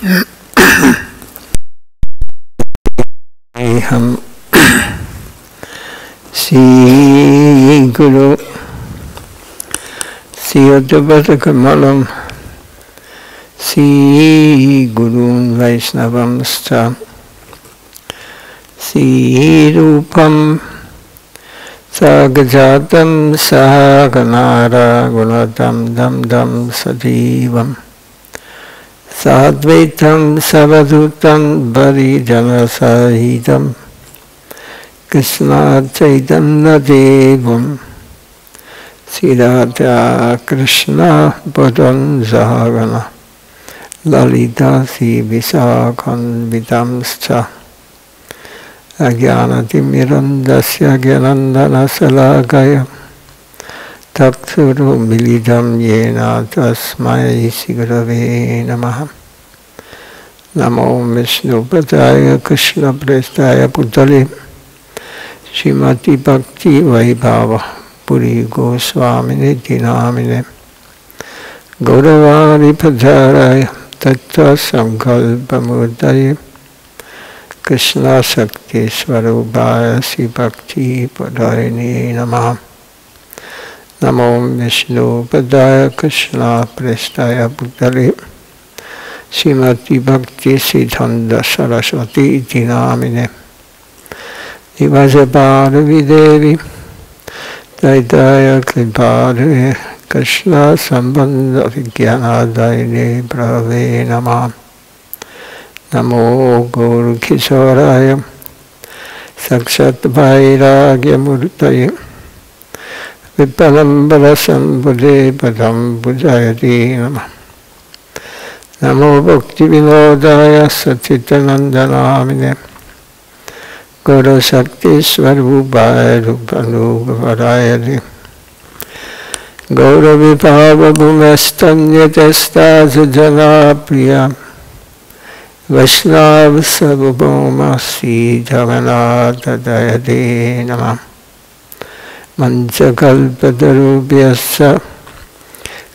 हम श्री गुरु श्रीयुतपदकमलं श्री गुरून् वैष्णवंश्च श्रीरूपं साग्रजातं सहगणा गुणतं दं दं सजीवं साद्वैतं सवधूतं परिजनसहितं कृष्णचैतन्यदेवं श्रीराधा कृष्ण पदं सहगण ललिता श्रीविशाखान्वितांश्च अज्ञानतिमिरन्दस्य ज्ञानन्दनशलाकया तत्सुरुमिलितं येन तस्मै श्रीगुरवे नमः। नमो विष्णुपदाय कृष्णप्रेष्ठाय भूतले श्रीमती भक्ति वैभव पुरी गोस्वामिने नामिने गौरवारिपधाराय तत्त्वसङ्कल्पमूर्तये कृष्णशक्तिस्वरूपाय श्रीभक्ति पदायिने नमः। नमो विष्णुपदाय कृष्णप्रेष्ठाय भूतले श्रीमती भक्ति सिद्धान्त सरस्वती नामिने निवासपार्वती देवी दैताय कृपालुवे कृष्ण संबंध विज्ञानादायिने प्रभवे नमः। नमो गौरकिशोराय साक्षात् वैराग्यमूर्तये विपलम्बरसम्बुधे पदं पूजयति नमः। नमो भक्तिविनोदाय सच्चिदानन्दनामिने गौरशक्तिस्वरूपाय रूपानुगवराय गौरविभावभूमस्तन्यतस्तासुजनाप्रिया वैष्णवसर्वभौमश्री जगन्नाथ दयते नमः। मञ्चकल्पतरुभ्यश्च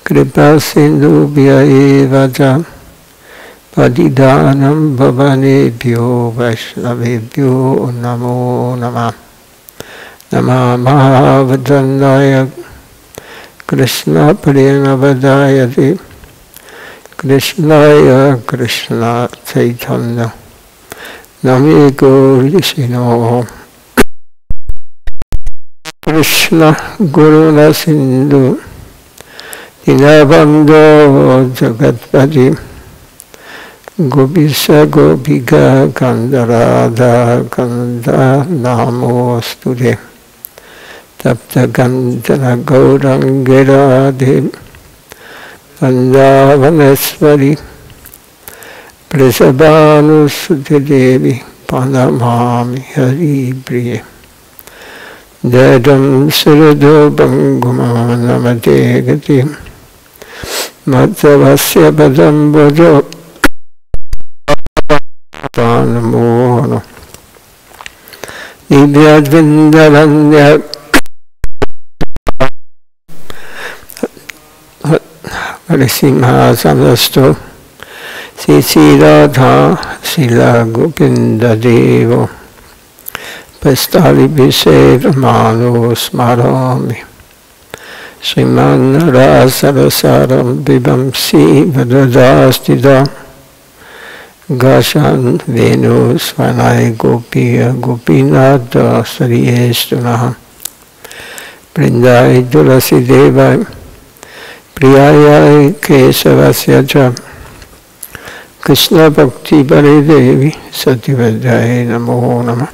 कृपासिन्धुभ्य एव च पतितानं भवनेभ्यो वैष्णवेभ्यो नमो नमः। नमः महावदनाय कृष्णप्रेमवदायते कृष्णाय कृष्ण चैतन्य नमे गौरीशिनो कृष्ण गुरुन सिंधु दीनबन्धो जगत्पति गोपीश गोपिका कंद राधा कंद नमोस्तुते तप्त कंचन गौरांग राधे वृंदावनेश्वरी वृषभानुसुते देवी प्रणमामि हरिप्रिये। जयं सुहृदो बङ्गुमानमते गति मत्सवस्य पदम्बुजो मोहन दिव्यद्विन्दवन्द्य हरिसिंहासनस्थो श्रीराधा शीला गोविन्ददेवो पस्तालिभिषेकमानो स्मरामि श्रीमान् रासरसारं विवंसि वददास्तिदा गाशान् वेणुस्वनाय गोपीय गोपीनाथ श्रीयेष्टुनः वृन्दाय तुलसीदेवाय प्रियाय केशवस्य च कृष्णभक्तिपरिदेवी सतिवद्याय नमो नमः।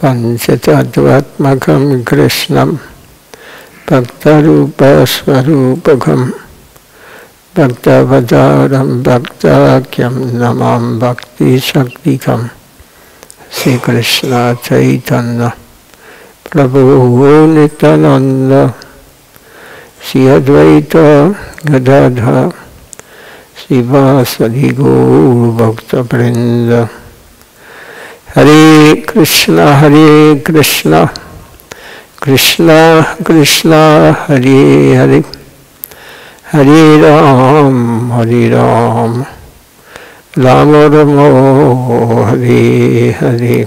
पंचतत्वात्मकं कृष्णं भक्तरूपस्वरूपकं भक्तावतारं भक्ताख्यं नमां भक्तिशक्तिकं श्रीकृष्ण चैतन्य प्रभु नित्यानन्द श्री अद्वैत गदाधर श्रीवासदि गौरभक्तवृन्द। हरे Krishna Krishna Krishna Hare Hare Hare Ram Ramo Ramo Hare Hare.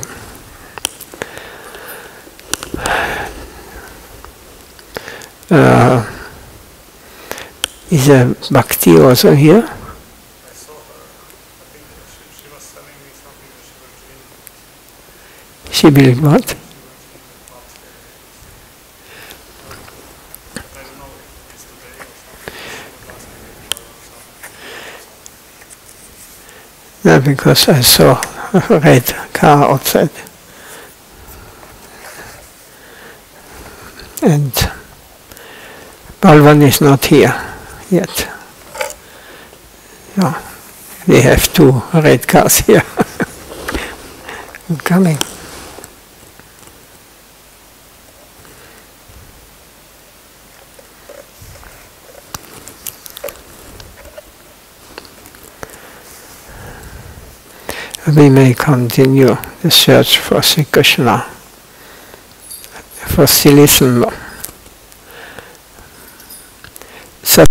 Is there Bhakti also here? I saw her. I think she was telling me something that She will what? she I don't know if it's today or something. No, because I saw a red car outside. And Balvan is not here yet. No, we have 2 red cars here. I'm coming. We may continue the search for Sri Krishna, for Silism. So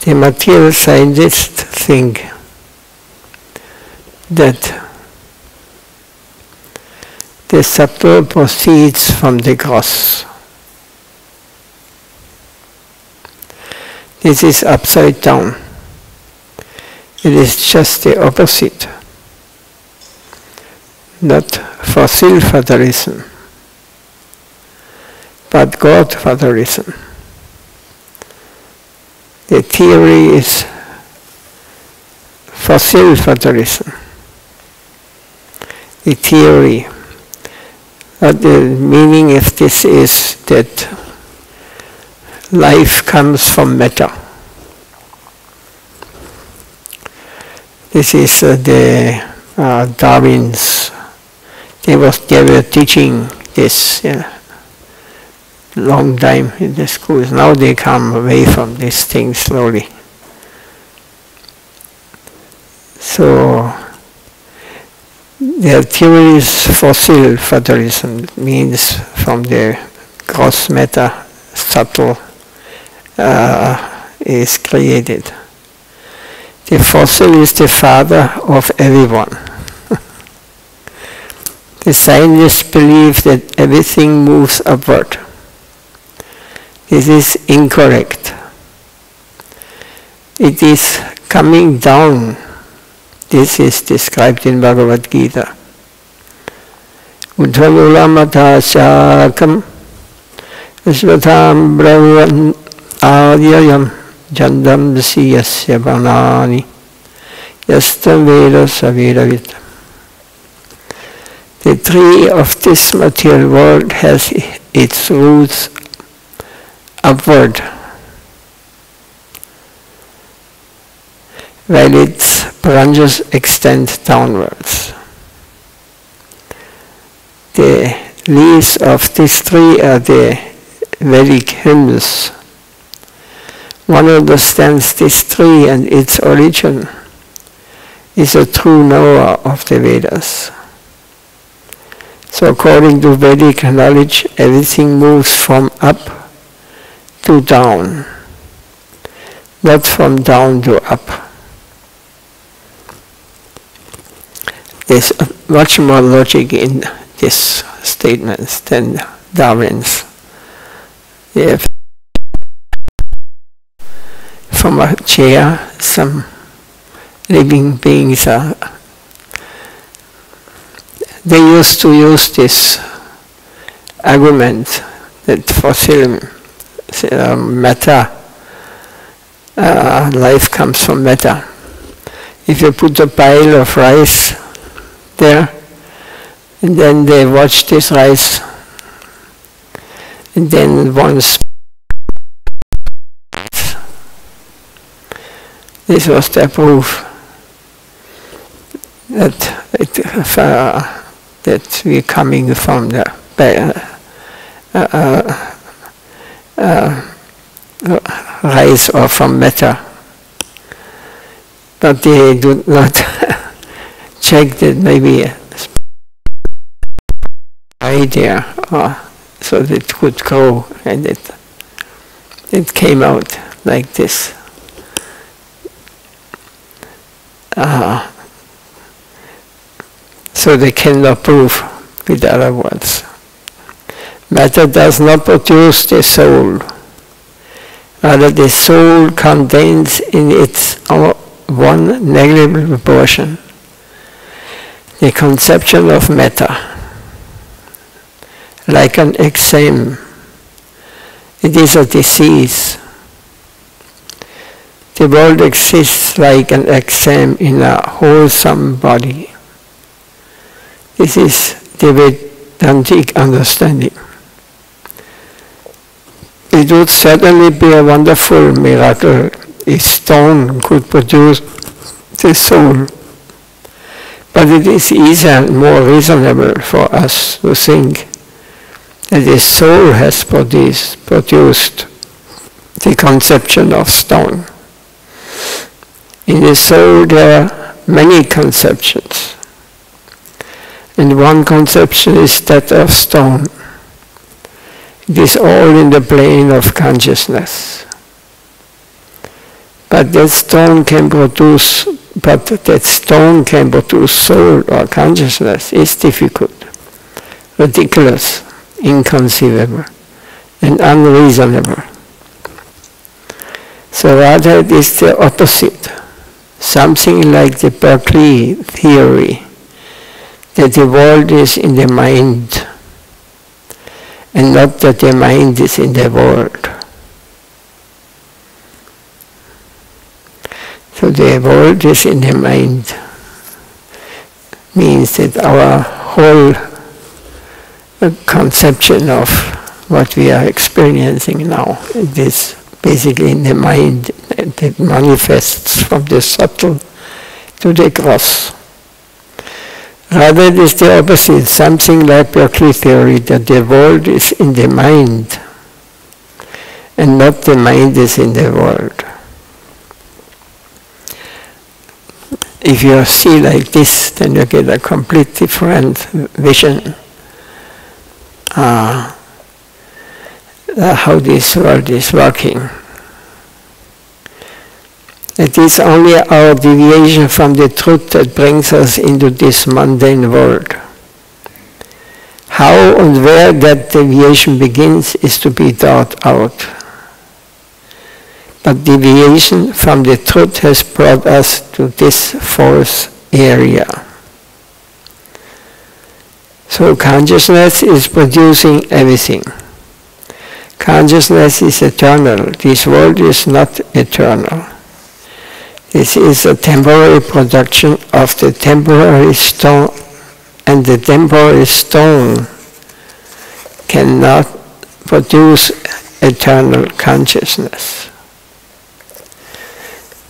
the material scientists think that the subtle proceeds from the gross. This is upside down. It is just the opposite. Not fossil fatalism, but God fatalism. The theory is fossil fatalism. The theory, the meaning of this is that life comes from matter. This is the Darwin's. They were teaching this long time in the schools. Now they come away from this thing slowly. So their theory is fossil fatalism. It means from the gross matter, subtle is created. The fossil is the father of everyone. The scientists believe that everything moves upward. This is incorrect. It is coming down. This is described in Bhagavad Gita. Udhamulamata shakam Vishvatam Brahman Adyayam Jandam Siyasya Banani Yastam Veda Savedavit. The tree of this material world has its roots upward, while its branches extend downwards. The leaves of this tree are the Vedic hymns. One understands this tree and its origin is a true knower of the Vedas. So according to Vedic knowledge, everything moves from up to down, not from down to up. There's much more logic in these statements than Darwin's. From a chair, some living beings are. They used to use this argument that fossil matter, life comes from matter. If you put a pile of rice there, and then they watch this rice, and then once this was the proof that we're coming from the rise or from matter. But they do not check that maybe a idea so that it could grow, and it came out like this. So they cannot prove, with other words. Matter does not produce the soul. Rather, the soul contains in its one negligible portion the conception of matter, like an eczema. It is a disease. The world exists like an eczema in a wholesome body. This is the Vedantic understanding. It would certainly be a wonderful miracle if stone could produce the soul. But it is easier and more reasonable for us to think that the soul has produced the conception of stone. In the soul there are many conceptions. And one conception is that of stone. It is all in the plane of consciousness. But that stone can produce soul or consciousness is difficult, ridiculous, inconceivable, and unreasonable. So rather it is the opposite, something like the Bhakti theory, that the world is in the mind, and not that the mind is in the world. So the world is in the mind, means that our whole conception of what we are experiencing now, it is basically in the mind, that manifests from the subtle to the gross. Rather it is the opposite, something like Bhakti theory, that the world is in the mind, and not the mind is in the world. If you see like this, then you get a complete different vision how this world is working. It is only our deviation from the truth that brings us into this mundane world. How and where that deviation begins is to be thought out. But deviation from the truth has brought us to this false area. So consciousness is producing everything. Consciousness is eternal. This world is not eternal. This is a temporary production of the temporary stone, and the temporary stone cannot produce eternal consciousness.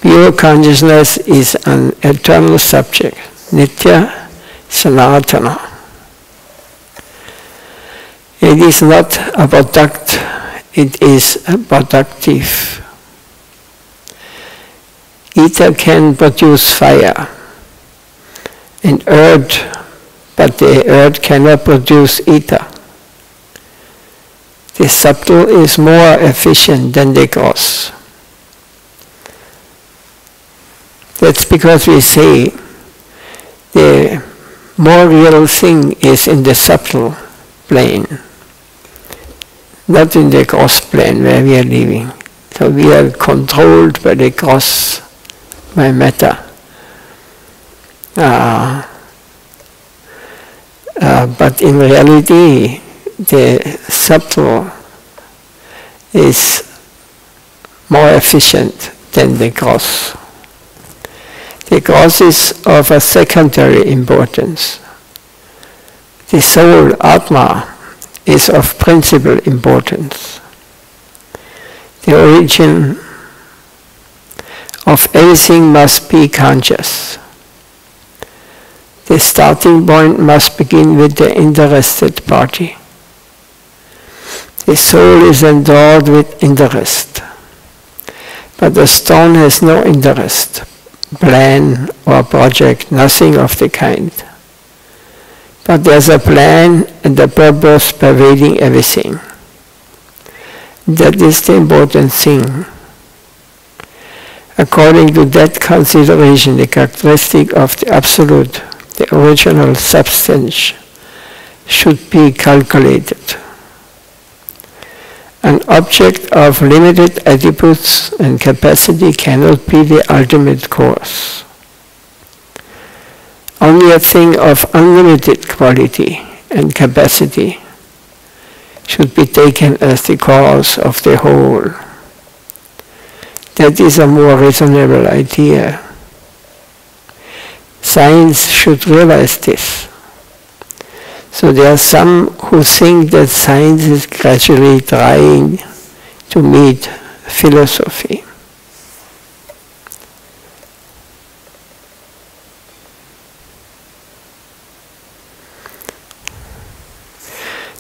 Pure consciousness is an eternal subject, nitya, sanatana. It is not a product, it is a productive. Ether can produce fire and earth, but the earth cannot produce ether. The subtle is more efficient than the gross. That's because we say the more real thing is in the subtle plane, not in the gross plane where we are living. So we are controlled by the gross, by matter. But in reality, the subtle is more efficient than the gross. The gross is of a secondary importance. The soul, Atma, is of principal importance. The origin of everything must be conscious. The starting point must begin with the interested party. The soul is endowed with interest, but the stone has no interest, plan or project, nothing of the kind. But there's a plan and a purpose pervading everything. That is the important thing. According to that consideration, the characteristic of the Absolute, the original substance, should be calculated. An object of limited attributes and capacity cannot be the ultimate cause. Only a thing of unlimited quality and capacity should be taken as the cause of the whole. That is a more reasonable idea. Science should realize this. So there are some who think that science is gradually trying to meet philosophy.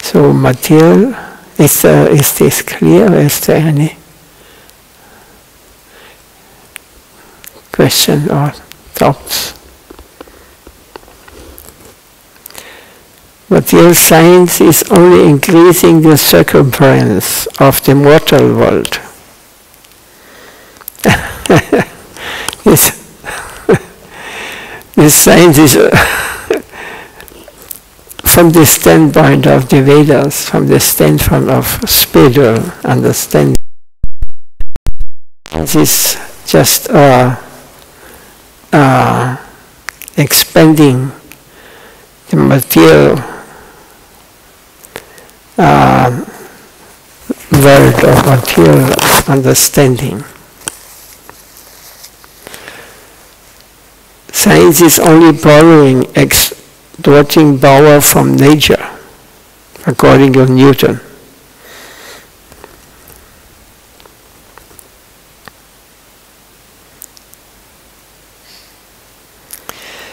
So material, is this clear? Is there any question or thoughts? Material science is only increasing the circumference of the mortal world. This science is from the standpoint of the Vedas, from the standpoint of spiritual understanding. This is just expanding the material world of material understanding. Science is only borrowing extorting power from nature, according to Newton.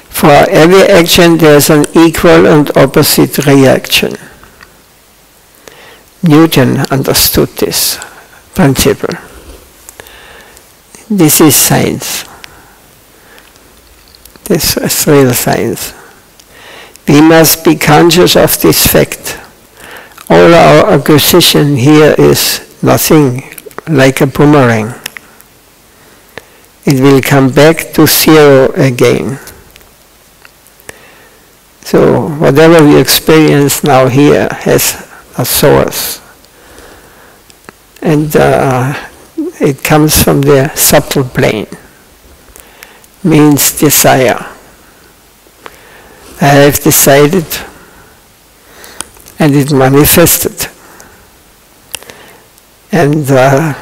For every action there is an equal and opposite reaction. Newton understood this principle. This is science. This is real science. We must be conscious of this fact. All our acquisition here is nothing like a boomerang. It will come back to zero again. So whatever we experience now here has a source. And it comes from the subtle plane. Means desire. I have decided and it manifested. And I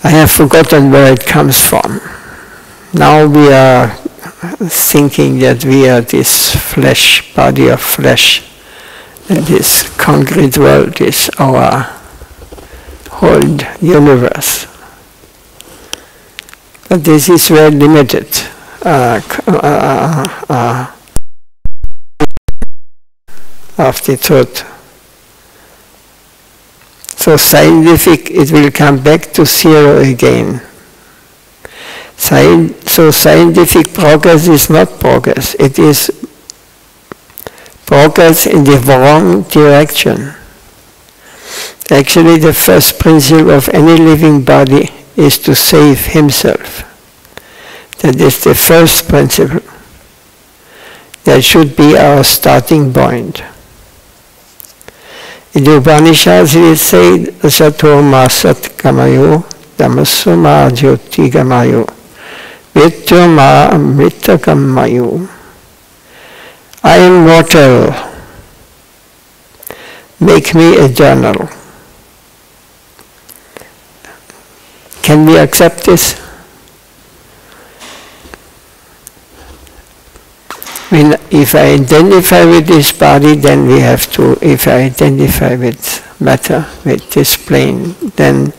have forgotten where it comes from. Now we are thinking that we are this flesh, body of flesh, and this concrete world is our whole universe. But this is very limited. Of the truth. So scientific, it will come back to zero again. So scientific progress is not progress, it is progress in the wrong direction. Actually, the first principle of any living body is to save himself. That is the first principle. That should be our starting point. In the Upanishads it says, Sato ma sat kamayo, damaso ma jyoti kamayo, vityo ma amrita kamayo. I am mortal, make me eternal. Can we accept this? If I identify with this body, then we have to, if I identify with matter, with this plane, then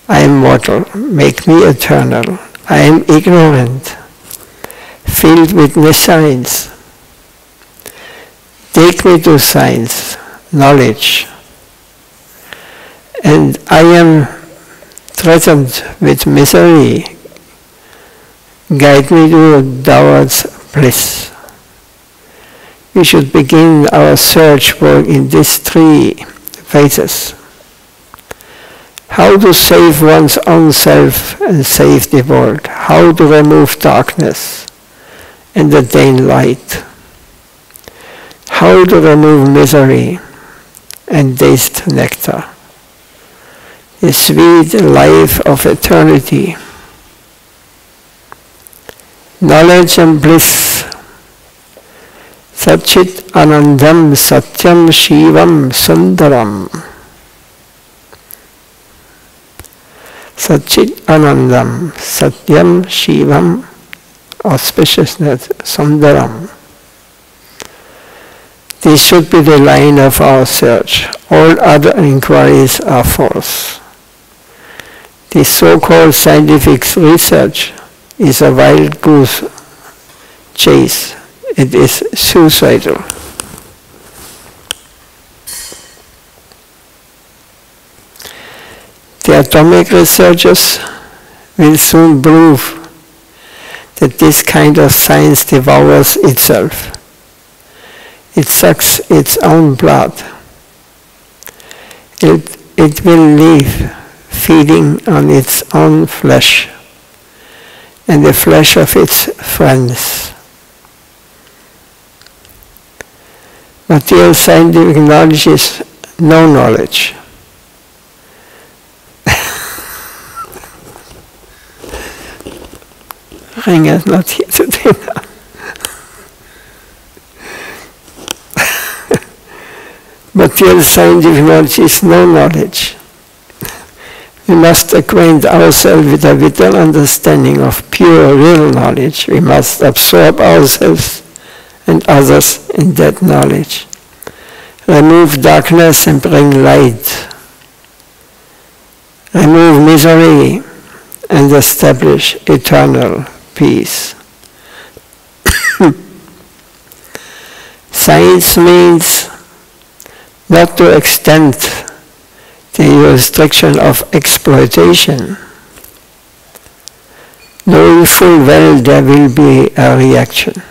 I am mortal, make me eternal. I am ignorant, filled with no science. Take me to science, knowledge. And I am threatened with misery. Guide me towards bliss. We should begin our search work in these three races. How to save one's own self and save the world. How to remove darkness and attain light. How to remove misery and taste nectar. The sweet life of eternity. Knowledge and bliss. Satchit Anandam Satyam Shivam Sundaram. Satchit Anandam Satyam Shivam, auspiciousness, Sundaram. This should be the line of our search. All other inquiries are false. This so-called scientific research is a wild goose chase. It is suicidal. The atomic researchers will soon prove that this kind of science devours itself. It sucks its own blood. It will live feeding on its own flesh and the flesh of its friends. Material scientific knowledge is no knowledge. Ring is not here today now. Material scientific knowledge is no knowledge. We must acquaint ourselves with a vital understanding of pure, real knowledge. We must absorb ourselves and others in that knowledge. Remove darkness and bring light. Remove misery and establish eternal peace. Science means not to extend the restriction of exploitation, knowing full well there will be a reaction.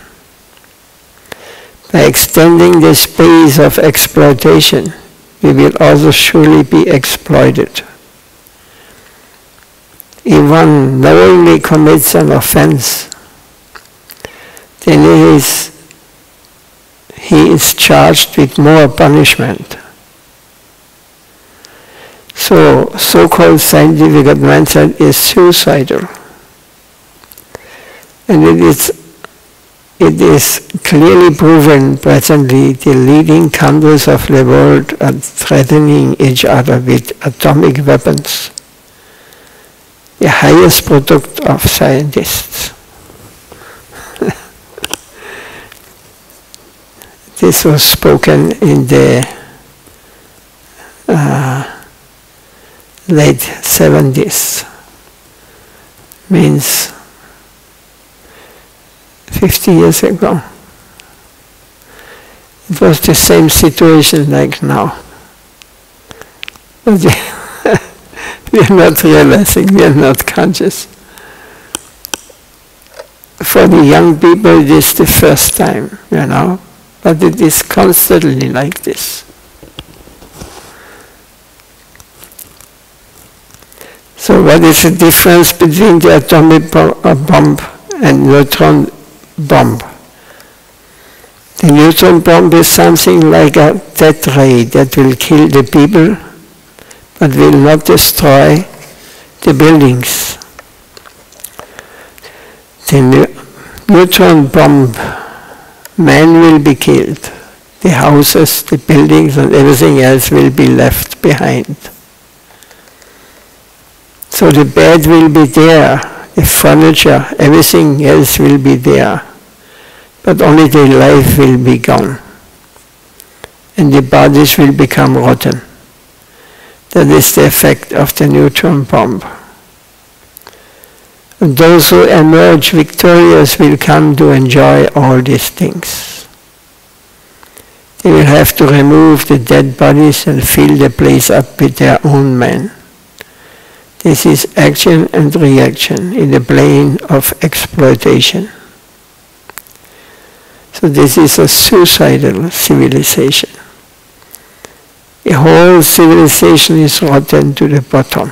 By extending the space of exploitation, we will also surely be exploited. If one knowingly commits an offense, then he is charged with more punishment. So-called scientific advancement is suicidal. And it is clearly proven presently the leading countries of the world are threatening each other with atomic weapons. The highest product of scientists. This was spoken in the late 70s, means 50 years ago. It was the same situation like now. But we are not realizing, we are not conscious. For the young people it is the first time, but it is constantly like this. So what is the difference between the atomic bomb and neutron bomb? The neutron bomb is something like a death ray that will kill the people, but will not destroy the buildings. The neutron bomb, man will be killed. The houses, the buildings and everything else will be left behind. So the bed will be there, the furniture, everything else will be there, but only the life will be gone. And the bodies will become rotten. That is the effect of the neutron bomb. And those who emerge victorious will come to enjoy all these things. They will have to remove the dead bodies and fill the place up with their own men. This is action and reaction in the plane of exploitation. So this is a suicidal civilization. The whole civilization is rotten to the bottom.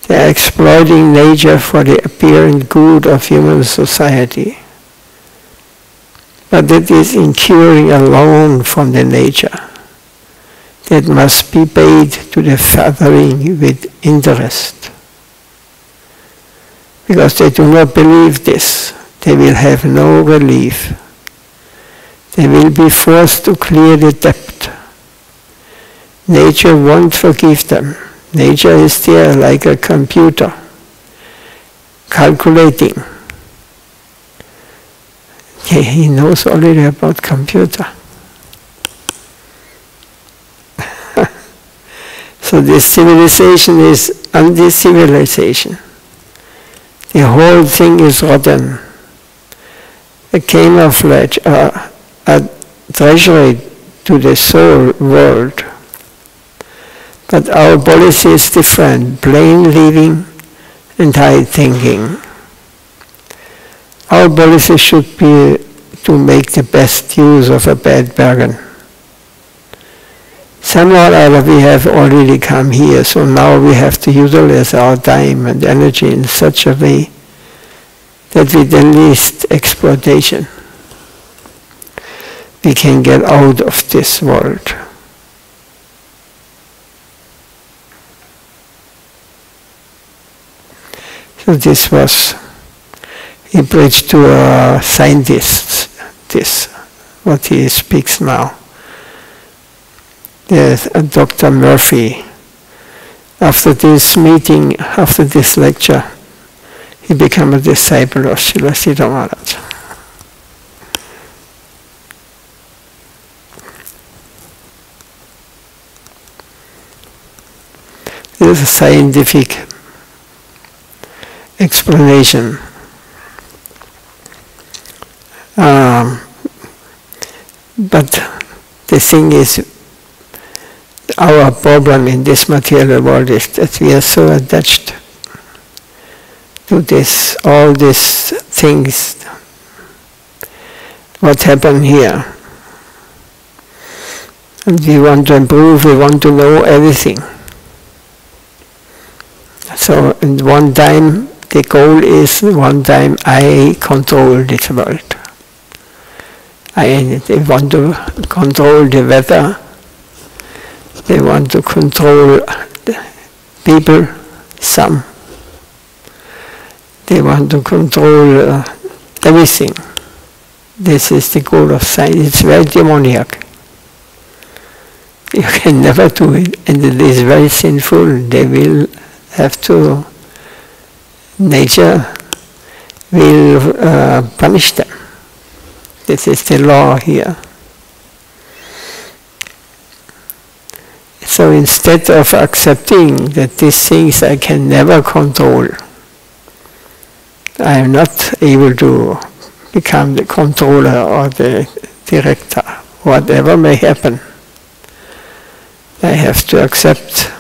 They are exploiting nature for the apparent good of human society. But it is incurring a loan from the nature that must be paid to the fathering with interest. Because they do not believe this, they will have no relief. They will be forced to clear the debt. Nature won't forgive them. Nature is there like a computer, calculating. He knows already about computer. So this civilization is anti-civilization. The whole thing is rotten. A camouflage, a treasury to the soul world. But our policy is different, plain living and high thinking. Our policy should be to make the best use of a bad bargain. Somehow or other we have already come here, so now we have to utilize our time and energy in such a way that with the least exploitation we can get out of this world. So this was, he preached to scientists, this, what he speaks now. There's Dr. Murphy. After this meeting, after this lecture, he became a disciple of Srila Maharaj. This is a scientific explanation. But the thing is, our problem in this material world is that we are so attached to this, all these things, what happened here. And we want to improve, we want to know everything. So at one time, the goal is one time I control this world. They want to control the weather, they want to control the people, some. They want to control everything. This is the goal of science. It's very demoniac. You can never do it, and it is very sinful. They will have to, nature will punish them. This is the law here. So instead of accepting that these things I can never control, I am not able to become the controller or the director, whatever may happen, I have to accept.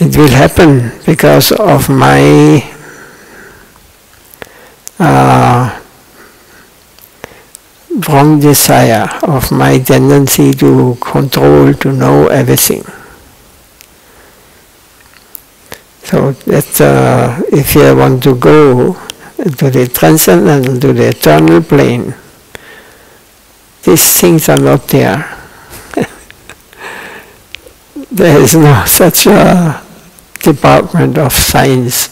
It will happen because of my wrong desire, of my tendency to control, to know everything. So that if you want to go to the transcendental, to the eternal plane, these things are not there. There is no such a department of science.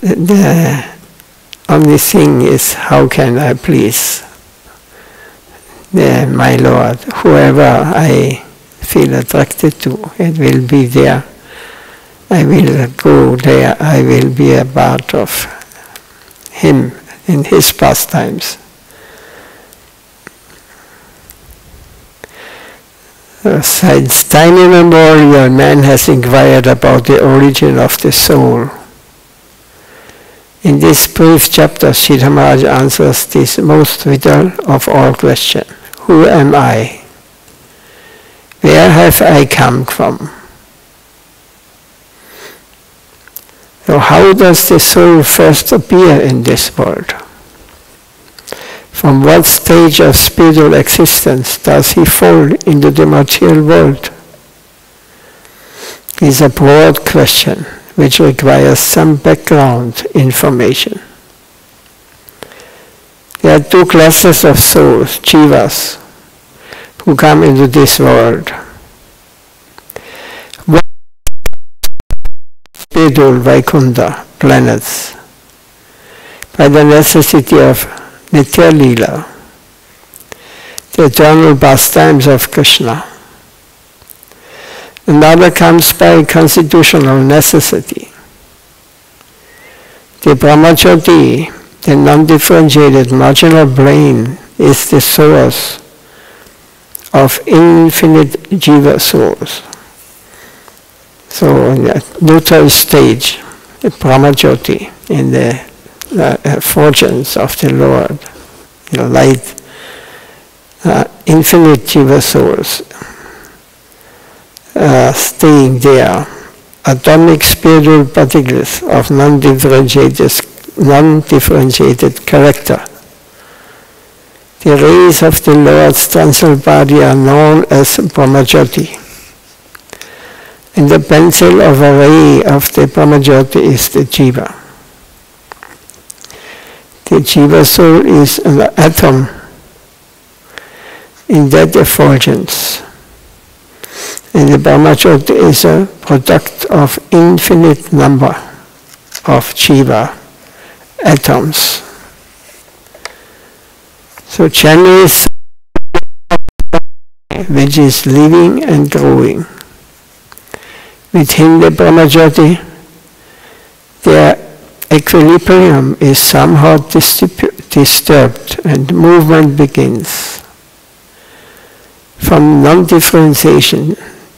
The only thing is, how can I please my Lord? Whoever I feel attracted to, it will be there. I will go there. I will be a part of Him in His pastimes. Since time immemorial, man has inquired about the origin of the soul. In this brief chapter, Srila Maharaj answers this most vital of all questions. Who am I? Where have I come from? So how does the soul first appear in this world? From what stage of spiritual existence does he fall into the material world? It is a broad question which requires some background information. There are two classes of souls, jivas, who come into this world. One spiritual Vaikuntha planets by the necessity of Nitya Lila, the eternal pastimes of Krishna. Another comes by constitutional necessity. The Brahmajyoti, the non-differentiated marginal plane, is the source of infinite jiva souls. So in the neutral stage, the Brahmajyoti, in the fortunes of the Lord, the light, infinite jiva souls, staying there, atomic spiritual particles of non-differentiated character. The rays of the Lord's transcendental body are known as Brahmajyoti. And the pencil of a ray of the Brahmajyoti is the jiva. The jiva soul is an atom in that effulgence. And the Brahmajyoti is a product of infinite number of jiva atoms. So Chani is which is living and growing. Within the Brahmajyoti, their equilibrium is somehow disturbed and movement begins. From non-differentiation,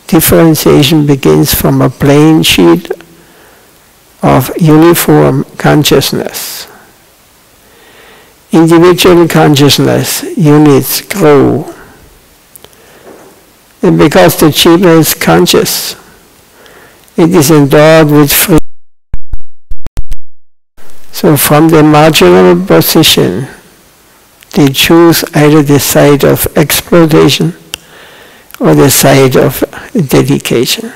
differentiation begins from a plain sheet of uniform consciousness. Individual consciousness units grow. And because the jiva is conscious, it is endowed with freedom. So from the marginal position, they choose either the side of exploitation or the side of dedication.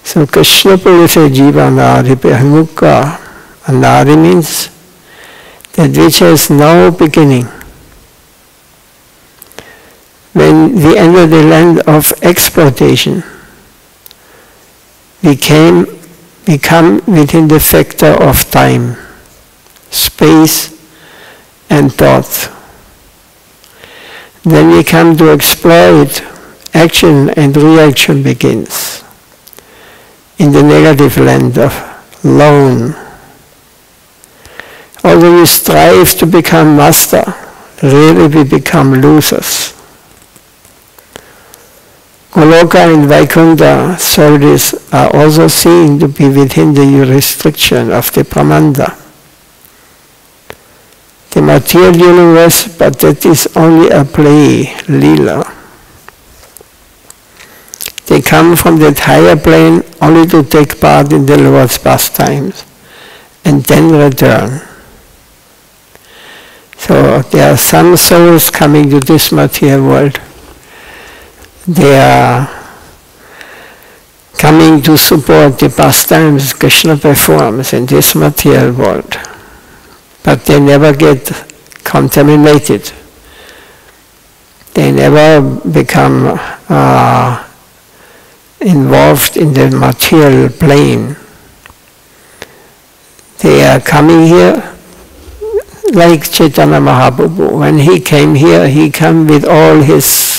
So Krishna Purusha Jiva Nadi Behmukha. Nadi means that which has no beginning. When we enter the land of exploitation, we come within the factor of time, space, and thought. Then we come to exploit, action and reaction begins in the negative land of lone. Although we strive to become master, really we become losers. Goloka and Vaikuntha souls are also seen to be within the jurisdiction of the Brahmanda, the material universe, but that is only a play, lila. They come from that higher plane only to take part in the Lord's pastimes and then return. So there are some souls coming to this material world. They are coming to support the pastimes Krishna performs in this material world. But they never get contaminated. They never become involved in the material plane. They are coming here like Chaitanya Mahaprabhu. When he came here, he came with all his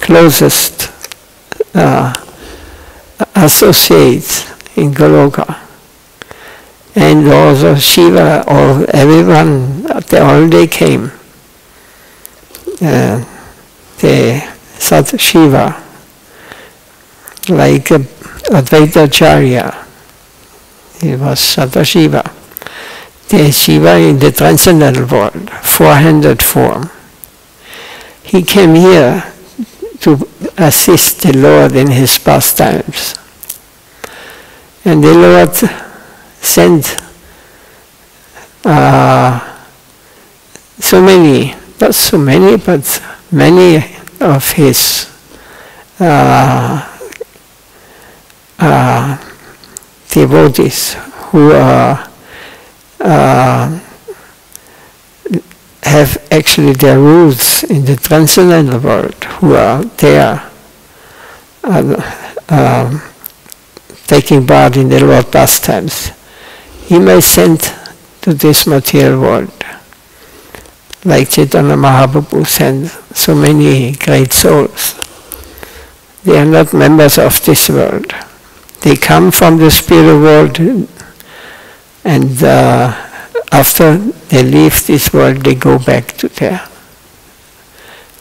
closest associates in Goloka. And also Shiva, or everyone, they came. The Sat Shiva, like Advaita Acharya, he was Satashiva. The Shiva in the transcendental world, 400 form. He came here to assist the Lord in his pastimes. And the Lord sent so many, not so many, but many of his devotees who have actually their roots in the transcendental world, who are there taking part in the Lord pastimes. He may send to this material world, like Chaitanya Mahaprabhu sent so many great souls. They are not members of this world. They come from the spiritual world, and after they leave this world, they go back to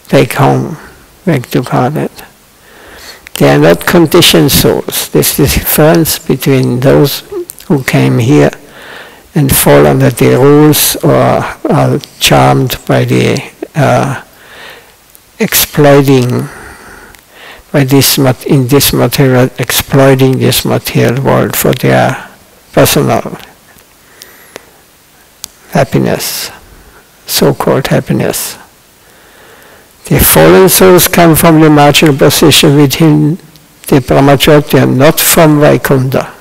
back home, back to Godhead. They are not conditioned souls. This is the difference between those who came here and fall under the rules or are charmed by the exploiting by this in this material, exploiting this material world for their personal happiness, so-called happiness. The fallen souls come from the marginal position within the Brahmacharya, not from Vaikuntha.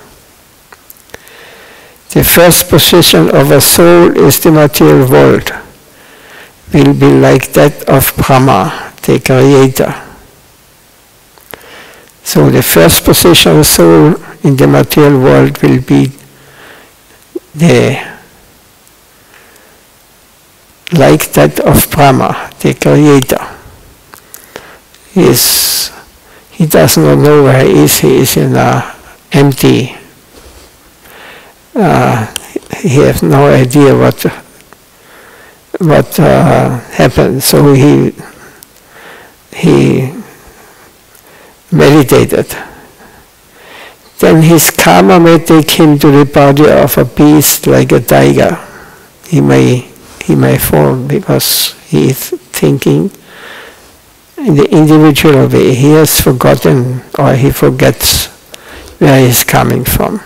The first position of a soul is the material world, will be like that of Brahma, the creator. So the first position of a soul in the material world will be like that of Brahma, the creator. He does not know where he is in a empty. He has no idea what happened. So he meditated. Then his karma may take him to the body of a beast like a tiger. He may fall because he is thinking in the individual way. He has forgotten, or he forgets where he is coming from.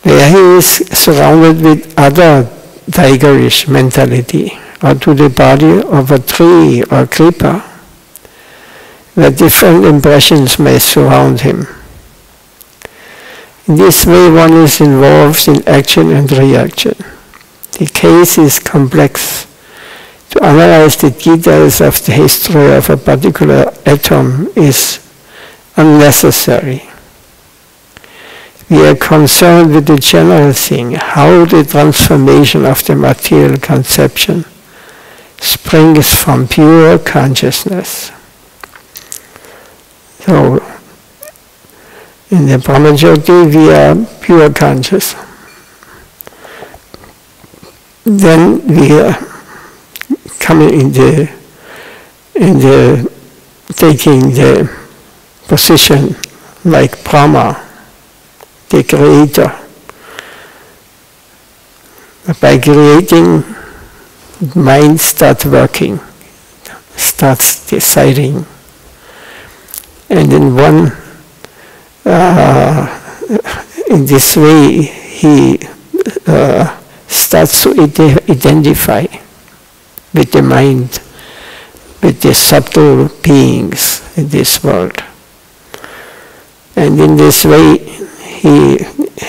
Where he is surrounded with other tigerish mentality, or to the body of a tree or creeper, where different impressions may surround him. In this way one is involved in action and reaction. The case is complex. To analyze the details of the history of a particular atom is unnecessary. We are concerned with the general thing, how the transformation of the material conception springs from pure consciousness. So, in the Brahmajyoti we are pure conscious. Then we are coming in the taking the position like Brahma, the creator. By creating, mind starts working, starts deciding, and in this way he starts to identify with the mind, with the subtle beings in this world. And in this way, he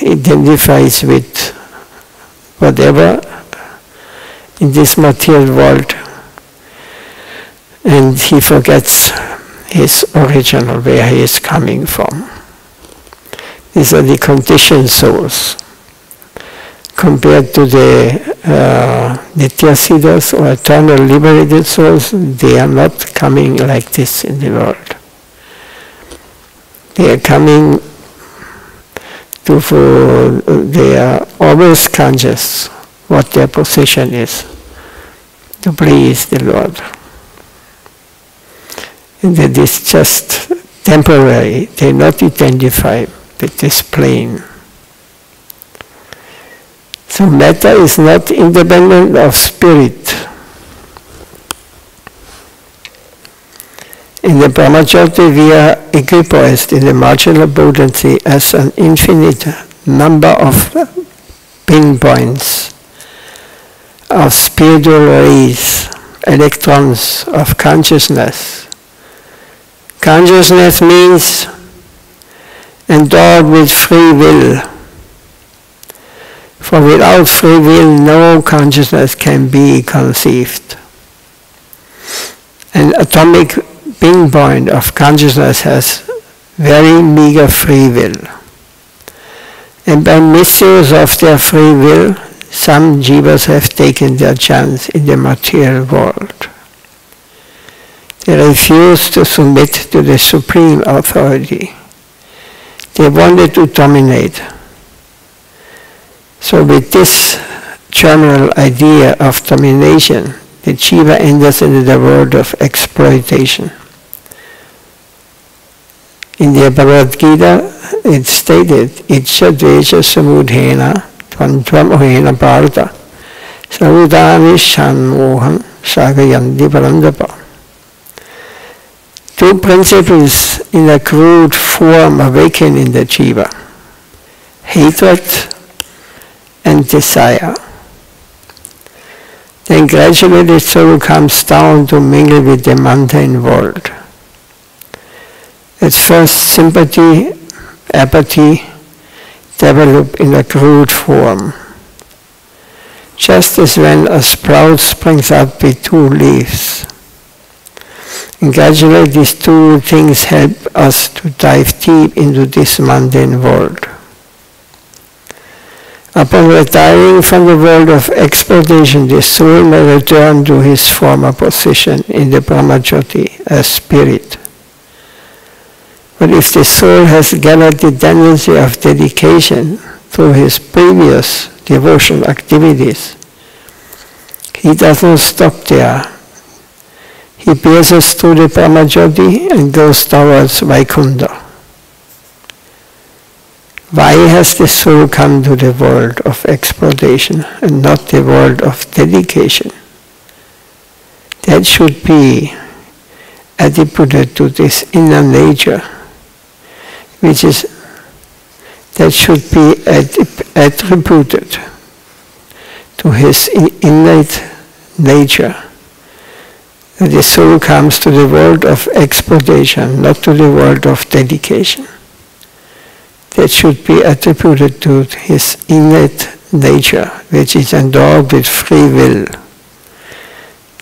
identifies with whatever in this material world, and he forgets his original, where he is coming from. These are the conditioned souls. Compared to the Nityasiddhas or eternal liberated souls, they are not coming like this in the world. They are coming they are always conscious what their position is, to please the Lord. And that is just temporary. They not identify with this plane. So matter is not independent of spirit. In the Brahmajyoti we are equipoised in the marginal potency as an infinite number of pinpoints, of spiritual rays, electrons of consciousness. Consciousness means endowed with free will. For without free will, no consciousness can be conceived. An atomic pinpoint of consciousness has very meager free will. And by misuse of their free will, some jivas have taken their chance in the material world. They refuse to submit to the supreme authority. They wanted to dominate. So with this general idea of domination, the jiva enters into the world of exploitation. In the Bhagavad Gita, it's stated, Icha dvesha samudhena tvantvam ohena bharata sarudani shanmohan sagayandi parandapa. Two principles in a crude form awaken in the jiva: hatred and desire. Then gradually the soul comes down to mingle with the mundane world. At first sympathy, apathy develop in a crude form. Just as when a sprout springs up with two leaves. And gradually these two things help us to dive deep into this mundane world. Upon retiring from the world of exploitation, the soul may return to his former position in the Brahmajyoti as spirit. But if the soul has gathered the tendency of dedication through his previous devotional activities, he does not stop there. He passes through the Brahmajyoti and goes towards Vaikuntha. Why has the soul come to the world of exploitation and not the world of dedication? That should be attributed to this inner nature, that should be attributed to his innate nature. That the soul comes to the world of exploitation, not to the world of dedication. That should be attributed to his innate nature, which is endowed with free will.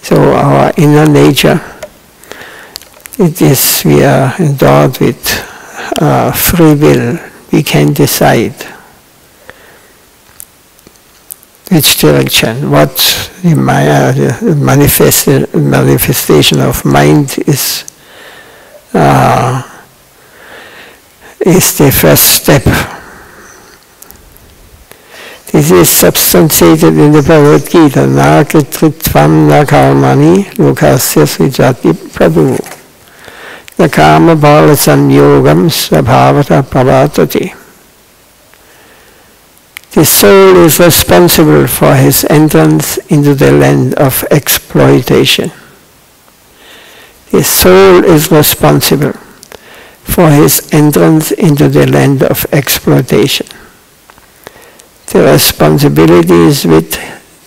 So our inner nature, we are endowed with free will. We can decide which direction, what the manifestation of mind is the first step. This is substantiated in the Bhagavad Gita, na kritritvam na karmani lokasya srijati prabhu na kama bhala samyogam svabhavata pravartati. The soul is responsible for his entrance into the land of exploitation. The soul is responsible for his entrance into the land of exploitation. The responsibility is with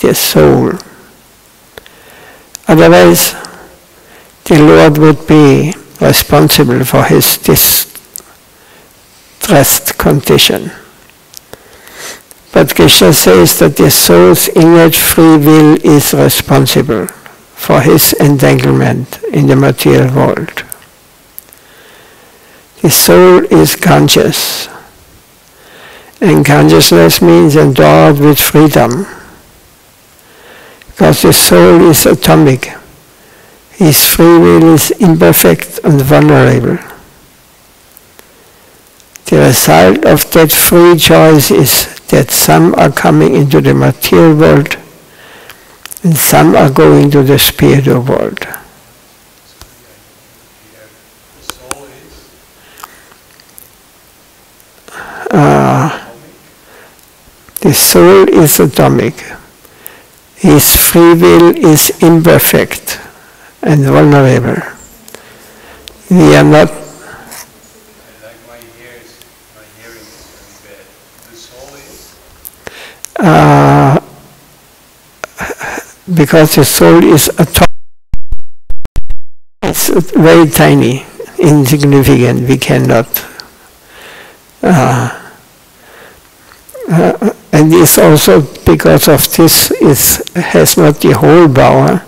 the soul. Otherwise, the Lord would be responsible for his distressed condition. But Krishna says that the soul's innate free will is responsible for his entanglement in the material world. The soul is conscious, and consciousness means endowed with freedom. Because the soul is atomic, his free will is imperfect and vulnerable. The result of that free choice is that some are coming into the material world and some are going to the spiritual world. The soul is atomic. His free will is imperfect and vulnerable. We are not. Like my hearing is very bad. The soul is? Because the soul is it's very tiny, insignificant. We cannot. And it's also because of this, it has not the whole power.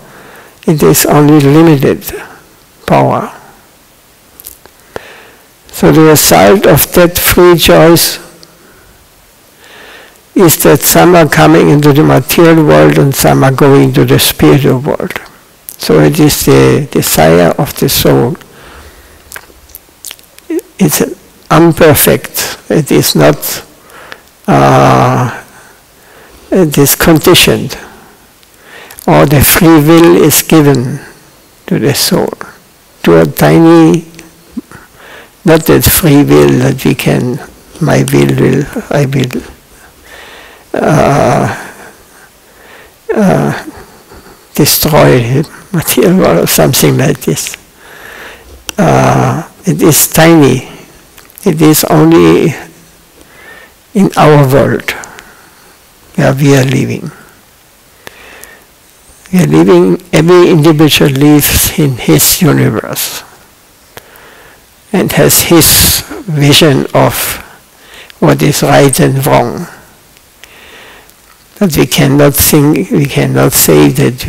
It is only limited power. So the result of that free choice is that some are coming into the material world and some are going to the spiritual world. So it is the desire of the soul. It's imperfect. It is not. It is conditioned. Or the free will is given to the soul, to a tiny. Not that free will that we can. I will. Destroy the material world or something like this. It is tiny. It is only in our world where we are living. We are living, every individual lives in his universe and has his vision of what is right and wrong. But we cannot think, we cannot say that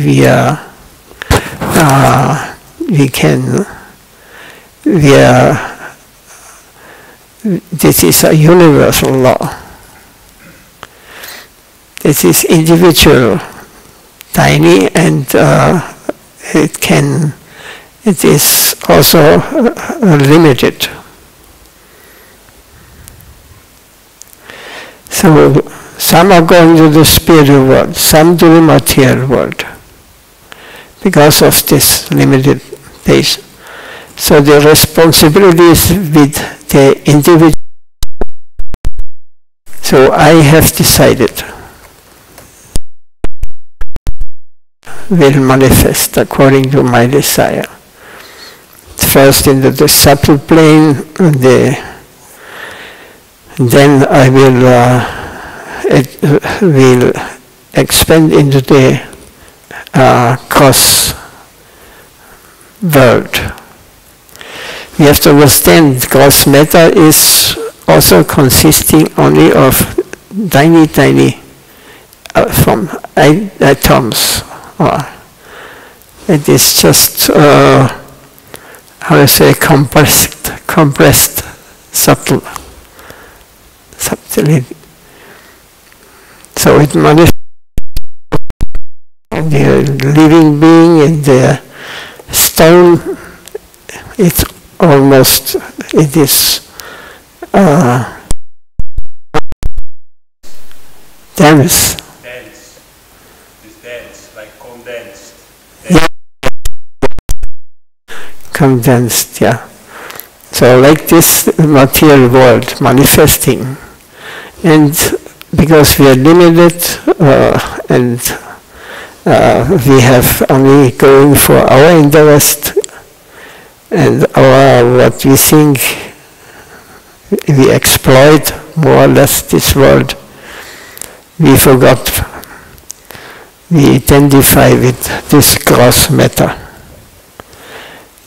this is a universal law. This is individual, tiny, and it is also limited. So some are going to the spiritual world, some to the material world, because of this limited base. So the responsibility is with the individual. So I have decided, will manifest according to my desire. First into the subtle plane, then I will expand into the gross world. We have to understand gross matter is also consisting only of tiny from atoms. It is just how to say compressed subtlety. So it manifests in the living being, in the stone. It's almost, it is dense. It's dense, like condensed. Yeah. Condensed, yeah. So like this material world manifesting, and because we are limited and we have only going for our interest and our what we think, we exploit more or less this world. We forgot, we identify with this gross matter.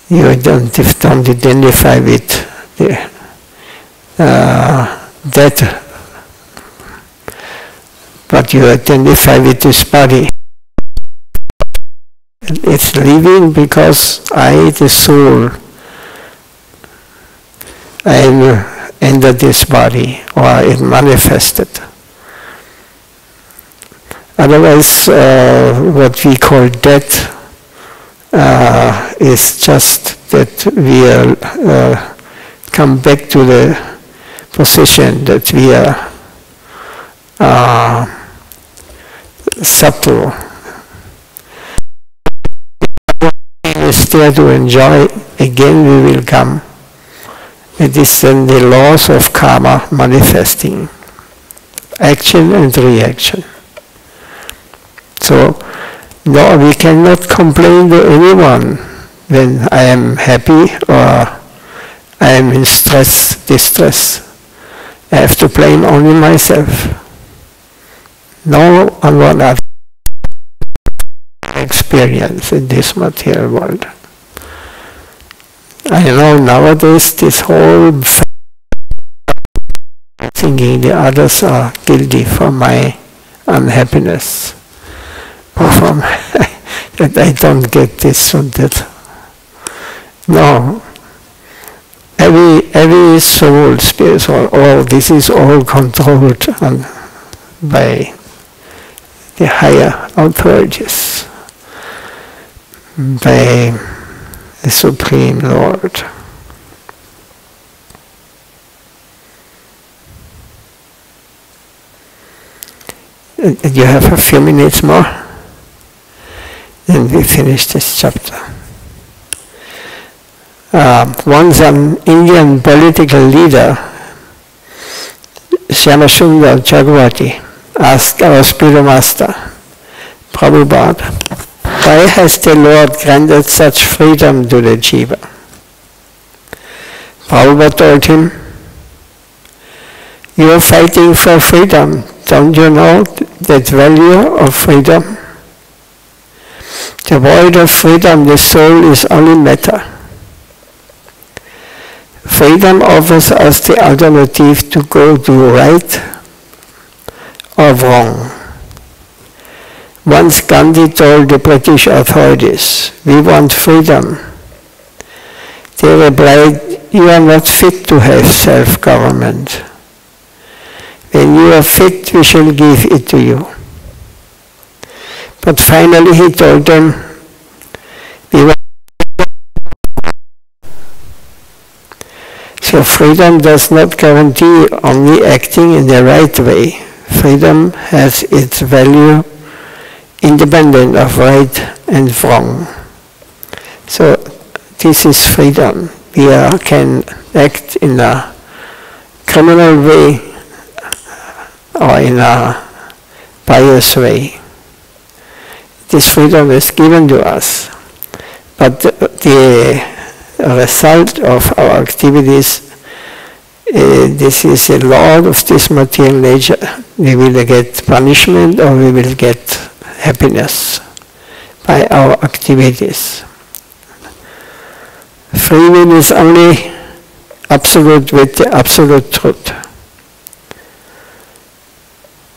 You don't identify with the dead, but you identify with this body. It's living because I, the soul, I entered this body, or it manifested. Otherwise, what we call death is just that we come back to the position that we are subtle. Is there to enjoy, again we will come. It is then the laws of karma manifesting, action and reaction. So, no, we cannot complain to anyone when I am happy or I am in stress, distress. I have to blame only myself. No one other experience in this material world. I know nowadays this whole thinking the others are guilty for my unhappiness, or from that I don't get this and that. No. Every soul, spiritual, all this is all controlled by the higher authorities, by the Supreme Lord. You have a few minutes more, then we finish this chapter. Once an Indian political leader, Shyamasundar Chakravarti, asked our spiritual master, Prabhupada, why has the Lord granted such freedom to the jiva? Prabhupada told him, you are fighting for freedom. Don't you know that value of freedom? Devoid of freedom, the soul is only matter. Freedom offers us the alternative to go to right or wrong. Once Gandhi told the British authorities, we want freedom. They replied, you are not fit to have self-government. When you are fit, we shall give it to you. But finally he told them, we want. So freedom does not guarantee only acting in the right way. Freedom has its value independent of right and wrong. So this is freedom. We can act in a criminal way or in a pious way. This freedom is given to us, but the result of our activities, this is a law of this material nature. We will get punishment or we will get happiness by our activities. Free will is only absolute with the absolute truth.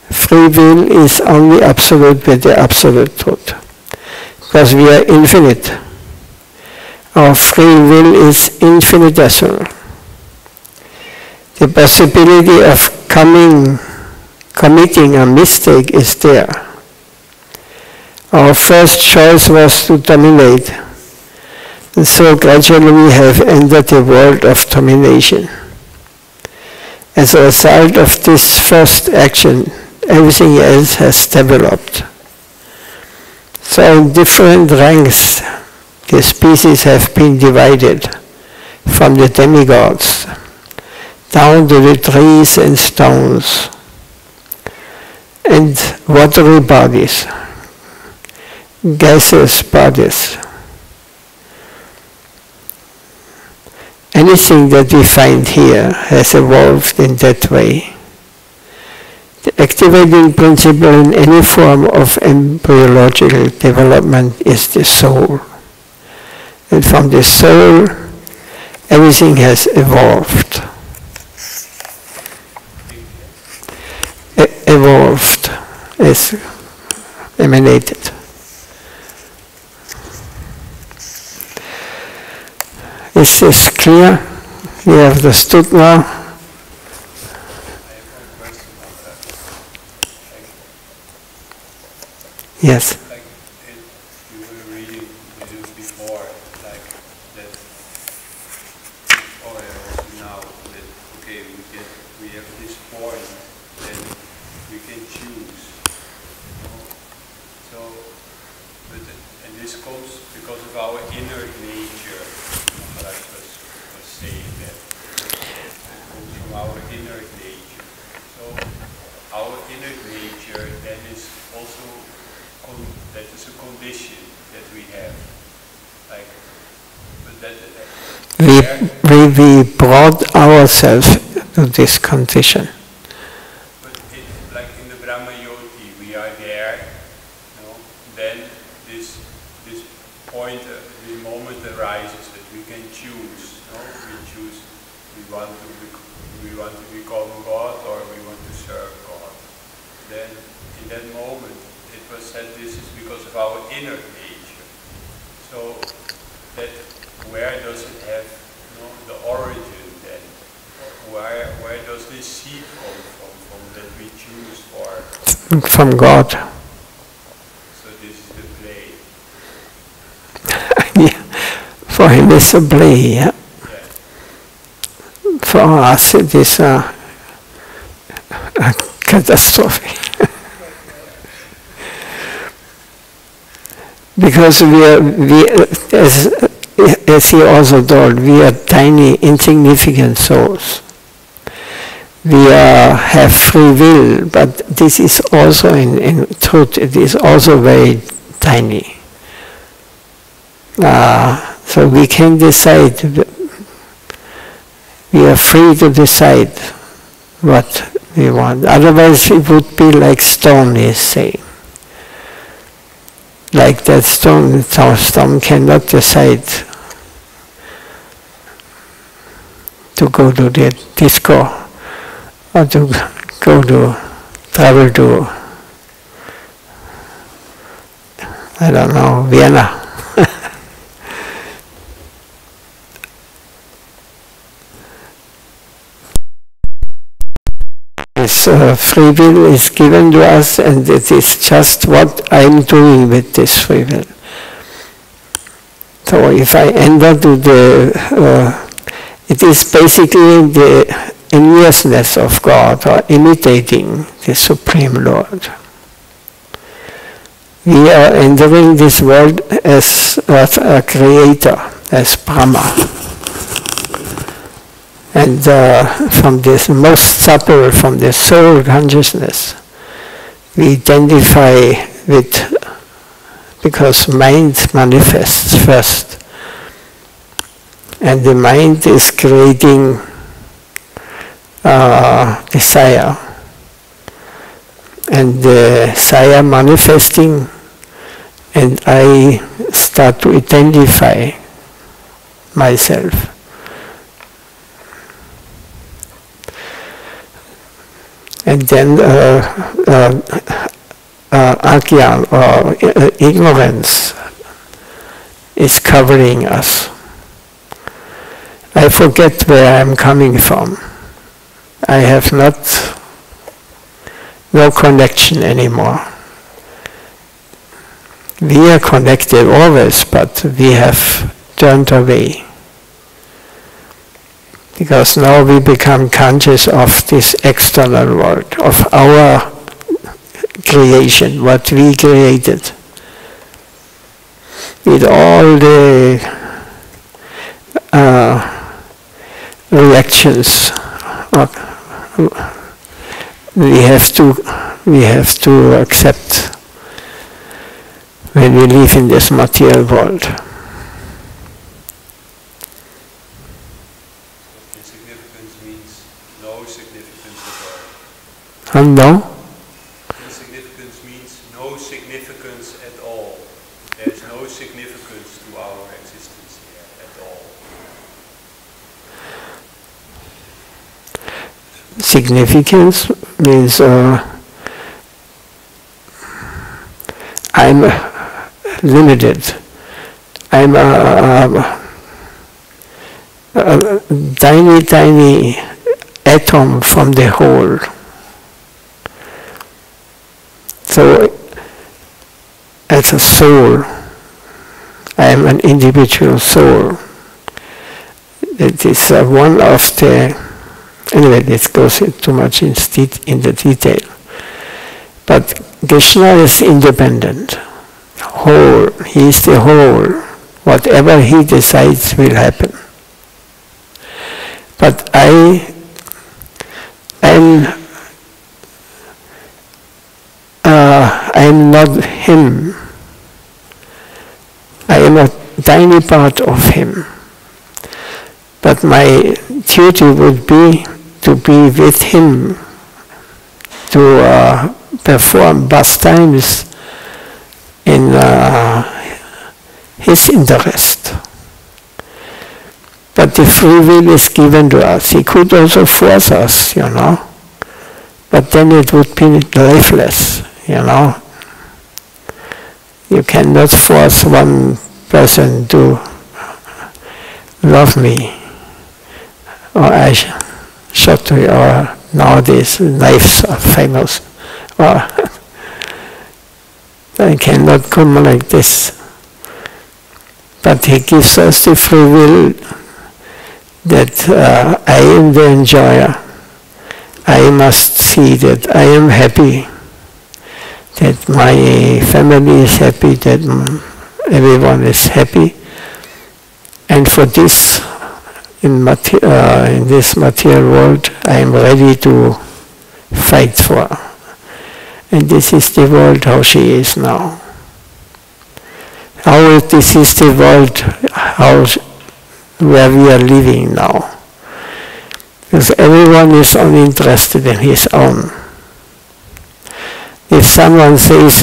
Free will is only absolute with the absolute truth. Because we are infinite. Our free will is infinitesimal. The possibility of committing a mistake is there. Our first choice was to dominate. And so gradually we have entered the world of domination. As a result of this first action, everything else has developed. So in different ranks, the species have been divided from the demigods down to the trees and stones and watery bodies, gaseous bodies. Anything that we find here has evolved in that way. The activating principle in any form of embryological development is the soul. And from the soul, everything has evolved. Evolved is emanated. Is this clear? You have understood now? Yes. Like you were reading before, like that, or also now that okay, we have this point, then we can choose. So, and this comes because of our inner nature. Maharaj was saying that it comes from our inner nature. So, our inner nature then is also that is a condition that we have. Like We brought ourselves to this condition. But it's like in the Brahma Yoti, we are there, then this point, this moment arises that we can choose. We choose, we want to become God or we want to serve God. Then in that moment, it was said this is because of our inner nature. So that where does it have the origin then? Where does this seed come from that we choose for? From God. So this is the play. Yeah. For him it's a play, yeah. For us it is a catastrophe. Because as he also told, we are tiny, insignificant souls. We have free will, but this is also in truth, it is also very tiny. So we can decide, we are free to decide what we want. Otherwise it would be like stone, he is saying. Like that stone cannot decide to go to the disco or to go to travel to, I don't know, Vienna. This free will is given to us, and it is just what I'm doing with this free will. So if I enter to the, it is basically the enviousness of God, or imitating the Supreme Lord. We are entering this world as a creator, as Brahma. And from this most subtle, from the soul consciousness, we identify with, because mind manifests first. And the mind is creating desire. And the desire manifesting, and I start to identify myself. And then agyan, or ignorance, is covering us. I forget where I'm coming from. I have no connection anymore. We are connected always, but we have turned away. Because now we become conscious of this external world, of our creation, what we created. With all the reactions we have to accept when we live in this material world. No? Insignificance means no significance at all. There's no significance to our existence here at all. Significance means I'm limited. I'm a tiny, tiny atom from the whole. So, as a soul, I am an individual soul. It is one of the, anyway, this goes too much in the detail. But Krishna is independent, whole. He is the whole. Whatever he decides will happen. But I am not him. I am a tiny part of him. But my duty would be to be with him, to perform pastimes in his interest. But the free will is given to us. He could also force us, but then it would be lifeless, You cannot force one person to love me, or I shot to you, or nowadays knives are famous, or I cannot come like this. But he gives us the free will that I am the enjoyer. I must see that I am happy, that my family is happy, that everyone is happy. And for this, in this material world, I am ready to fight for. And this is the world how she is now. This is the world where we are living now. Because everyone is uninterested in his own. If someone says,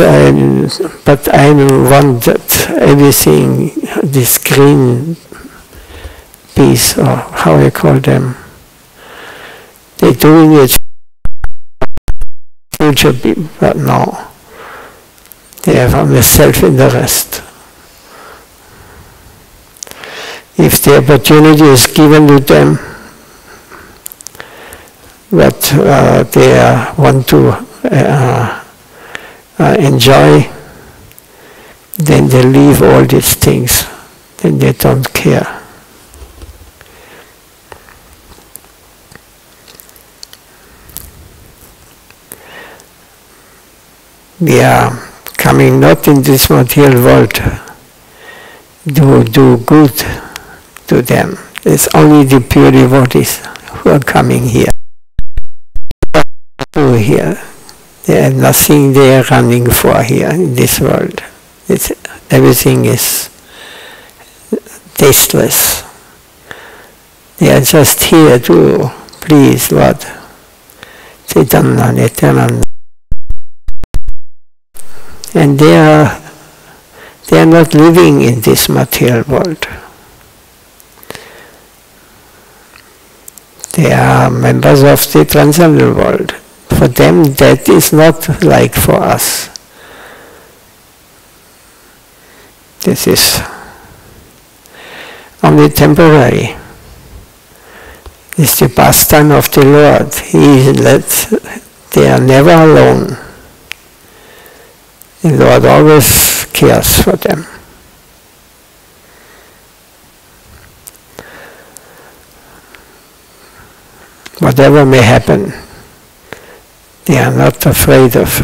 but I want that everything, this green piece, or how I call them, they're doing it future people, but no. They have only self-interest. If the opportunity is given to them, what they want to enjoy, then they leave all these things, then they don't care. We are coming not in this material world to do good to them. It's only the pure devotees who are coming here. Here. There is nothing they are running for here in this world. Everything is tasteless. They are just here to please Lord Chaitanya Nityananda. And they are not living in this material world. They are members of the transcendental world. For them, that is not like for us. This is only temporary. It's the pastime of the Lord. They are never alone. The Lord always cares for them. Whatever may happen, they are not afraid of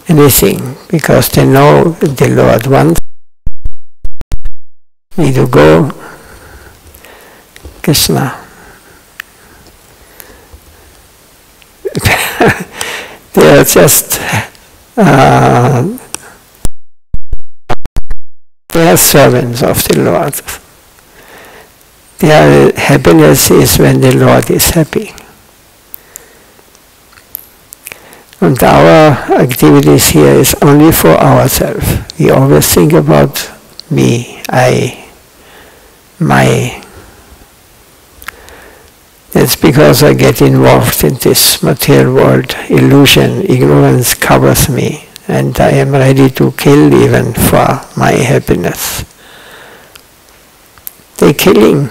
anything, because they know the Lord wants me to go. Krishna. They are just they are servants of the Lord. Their happiness is when the Lord is happy. And our activities here is only for ourselves. We always think about me, I, my. That's because I get involved in this material world. Illusion, ignorance covers me, and I am ready to kill even for my happiness. They're killing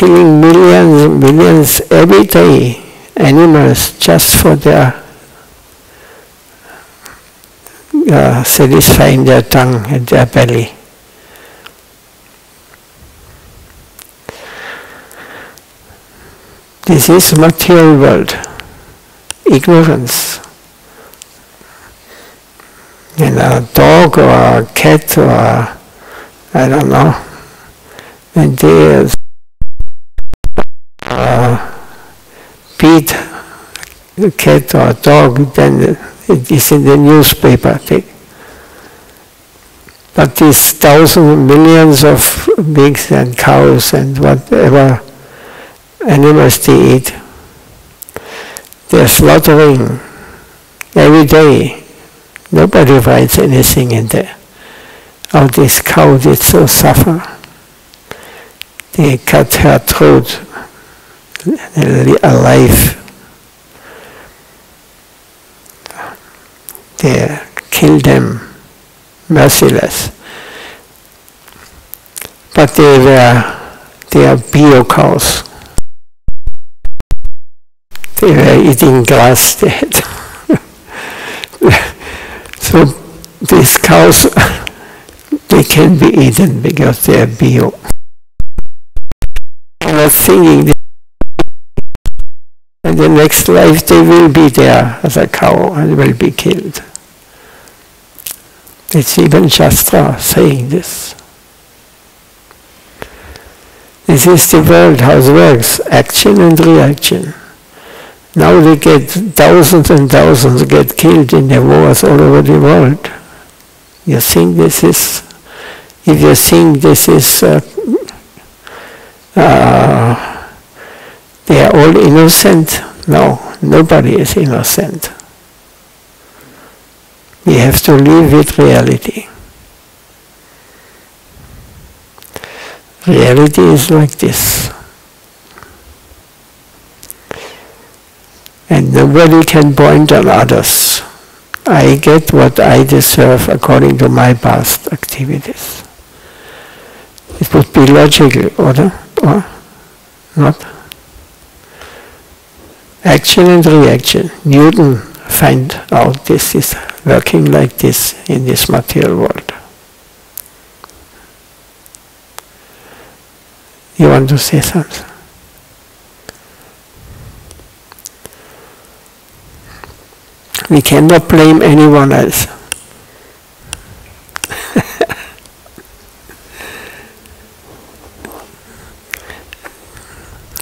millions every day, animals, just for their satisfying their tongue and their belly. This is material world, ignorance. And a dog or a cat or I don't know, and they beat a cat or a dog, then it is in the newspaper. But But these thousands, millions of pigs and cows and whatever animals they eat, they're slaughtering every day. Nobody writes anything in there. Oh, this cow did so suffer. They cut her throat alive. They killed them, merciless. But they are bio cows. They were eating grass they had. So these cows, they can be eaten because they are bio. I'm not thinking in the next life they will be there as a cow and will be killed. It's even Shastra saying this. This is the world, how it works, action and reaction. Now they get thousands and thousands get killed in the wars all over the world. You think this is, if you think this is, they are all innocent? No, nobody is innocent. We have to live with reality. Reality is like this. And nobody can point on others. I get what I deserve according to my past activities. It would be logical, or not? Action and reaction. Newton found out this is working like this in this material world. You want to say something? We cannot blame anyone else.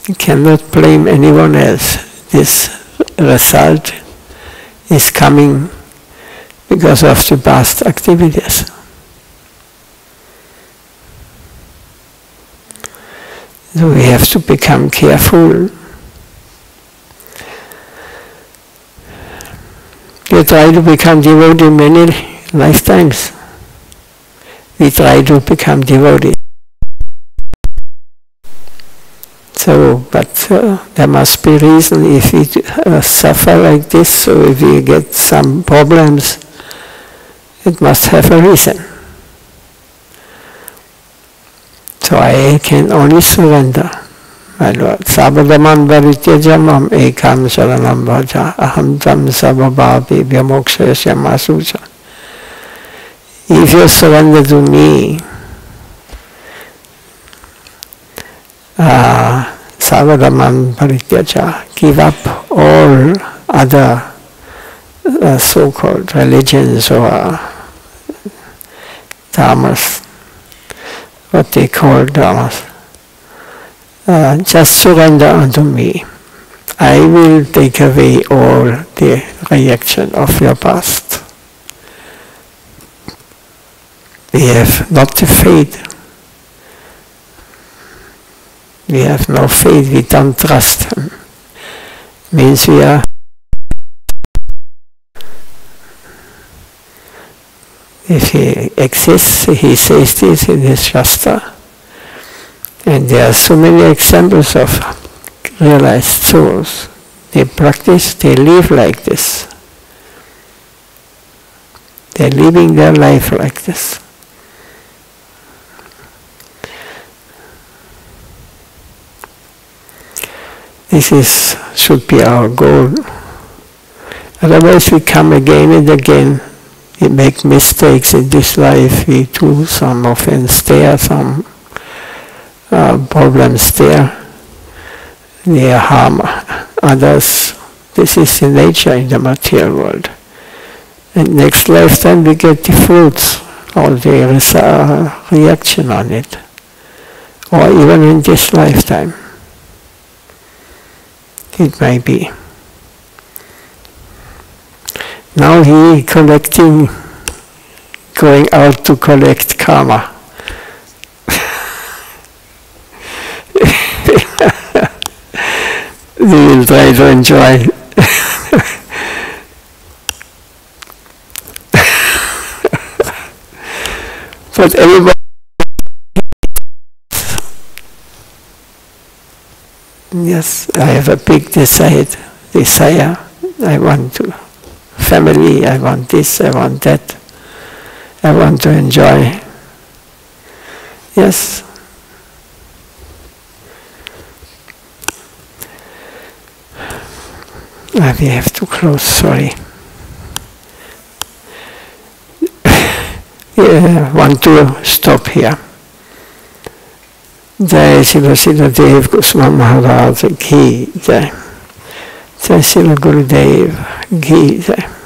You cannot blame anyone else. This result is coming because of the past activities. So we have to become careful. We try to become devotee many lifetimes. We try to become devotee. So, but there must be reason if we suffer like this, so if we get some problems, it must have a reason. So I can only surrender, my Lord. Sabadamam varittyajamam ekam sharanam bhaja aham tam sababhapi vyamokshayasya masucha. If you surrender to me, Savadamam parityaja, give up all other so-called religions or dharmas, what they call dharmas. Just surrender unto me. I will take away all the reaction of your past. We have not the faith. We have no faith, we don't trust him. Means we are if he exists, he says this in his Shastra. And there are so many examples of realized souls. They practice, they live like this. They're living their life like this. This should be our goal. Otherwise we come again and again. We make mistakes in this life. We do some offense there, some problems there. They harm others. This is the nature in the material world. And next lifetime we get the fruits, or there is a reaction on it. Or even in this lifetime. It may be. Now he collecting going out to collect karma. We will try to enjoy. But everybody, yes, I have a big desire. I want to family, I want this, I want that. I want to enjoy. Yes. We have to close, sorry. Want to stop here. Jai Srila Srila Dev Goswami Maharaj Ki Jai. Jai Srila Gurudev Ki Jai.